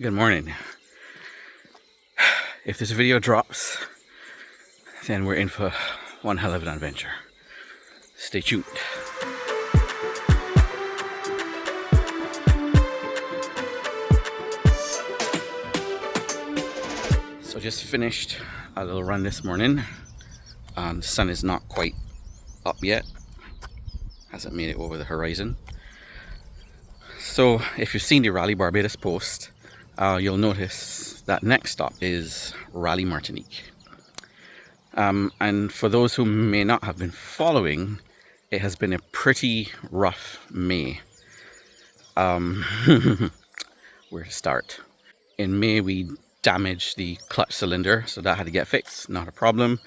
Good morning. If this video drops, then we're in for one hell of an adventure. Stay tuned. So just finished a little run this morning. The sun is not quite up yet. Hasn't made it over the horizon. So if you've seen the Rally Barbados post, you'll notice that next stop is Rally Martinique. And for those who may not have been following, it has been a pretty rough May. Where to start? In May we damaged the clutch cylinder, so that had to get fixed, not a problem.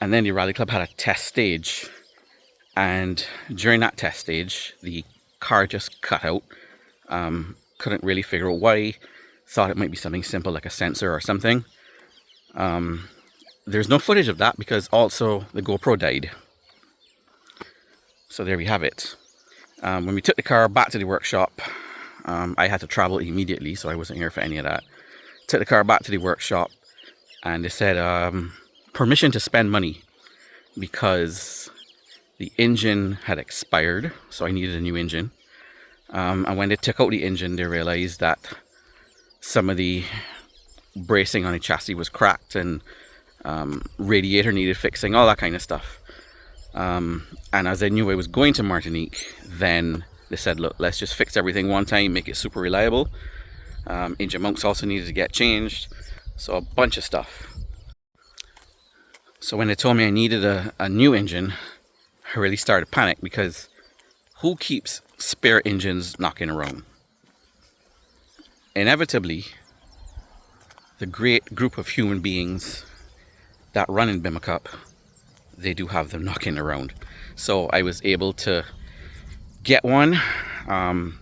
And then the Rally Club had a test stage, and during that test stage the car just cut out. Couldn't really figure out why. Thought it might be something simple like a sensor or something. There's no footage of that because also the GoPro died. So there we have it. When we took the car back to the workshop, I had to travel immediately, so I wasn't here for any of that. Took the car back to the workshop and they said permission to spend money because the engine had expired, so I needed a new engine. And when they took out the engine, they realized that some of the bracing on the chassis was cracked and radiator needed fixing, all that kind of stuff. And as I knew I was going to Martinique, then they said, look, let's just fix everything one time, make it super reliable. Engine mounts also needed to get changed, so a bunch of stuff. So when they told me I needed a new engine, I really started to panic, because who keeps spare engines knocking around? Inevitably, the great group of human beings that run in Bimacop, they do have them knocking around. So I was able to get one, and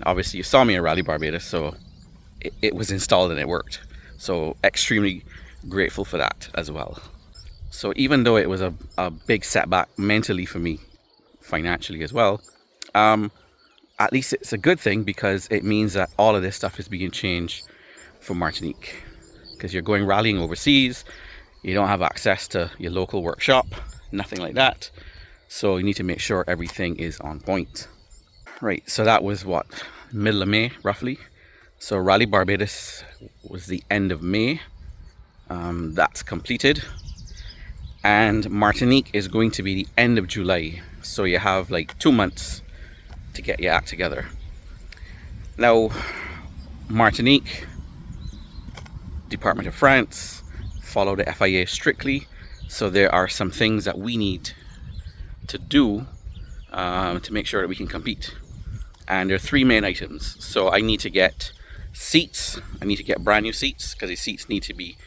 obviously you saw me at Rally Barbados, so it was installed and it worked. So extremely grateful for that as well. So even though it was a big setback mentally for me, financially as well, at least it's a good thing, because it means that all of this stuff is being changed for Martinique. Because you're going rallying overseas, you don't have access to your local workshop, nothing like that. So you need to make sure everything is on point. Right, so that was what, middle of May roughly. So Rally Barbados was the end of May. That's completed. And Martinique is going to be the end of July. So you have like 2 months to get your act together. Now, Martinique, Department of France, follow the FIA strictly. So there are some things that we need to do to make sure that we can compete. And there are 3 main items. So I need to get seats. I need to get brand new seats, because the seats need to be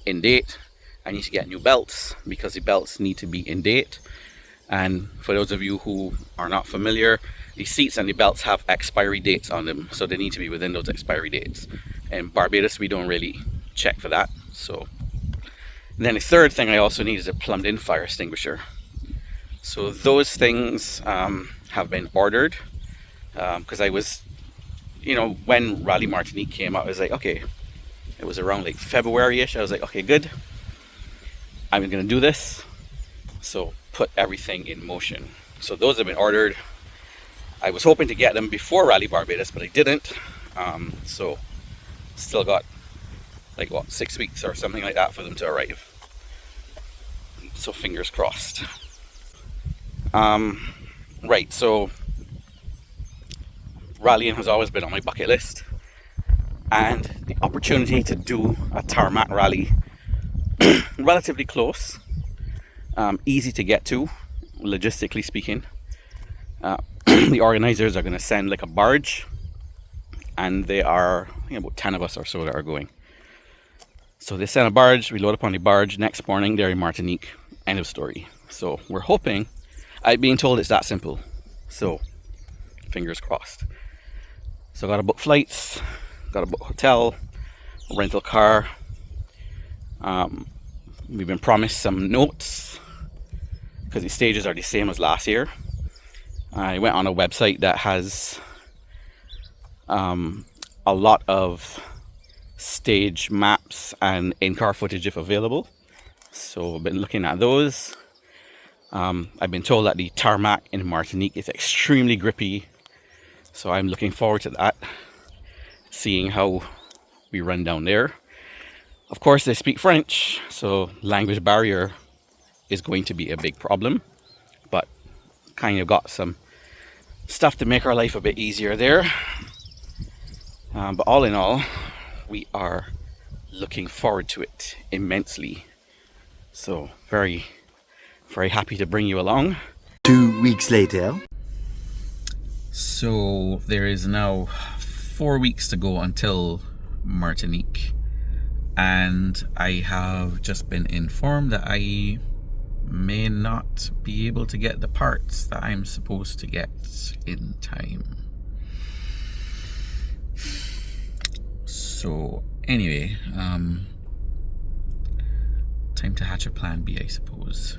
in date. I need to get new belts, because the belts need to be in date. And for those of you who are not familiar, the seats and the belts have expiry dates on them, so they need to be within those expiry dates. In Barbados, we don't really check for that. So then the third thing I also need is a plumbed in fire extinguisher. So those things have been ordered, because I was, when Rally Martinique came out, I was like, okay, it was around like February-ish. I was like, okay, good, I'm gonna do this. So put everything in motion. So those have been ordered. I was hoping to get them before Rally Barbados, but I didn't. So still got like 6 weeks or something like that for them to arrive. So fingers crossed. Right, so rallying has always been on my bucket list, and the opportunity to do a tarmac rally, relatively close, easy to get to, logistically speaking. The organizers are going to send like a barge, and they are, I think, about 10 of us or so that are going. So they send a barge, we load up on the barge, next morning they're in Martinique, end of story. So we're hoping, I'm being told it's that simple, so fingers crossed. So got to book flights, got to book hotel, rental car. We've been promised some notes, because the stages are the same as last year. I went on a website that has a lot of stage maps and in-car footage if available. So I've been looking at those. I've been told that the tarmac in Martinique is extremely grippy, so I'm looking forward to that, seeing how we run down there. Of course, they speak French, so language barrier is going to be a big problem, but kind of got some stuff to make our life a bit easier there. But all in all, we are looking forward to it immensely. So very, very happy to bring you along. 2 weeks later. So there is now 4 weeks to go until Martinique, and I have just been informed that I may not be able to get the parts that I'm supposed to get in time. So anyway, time to hatch a plan B, I suppose.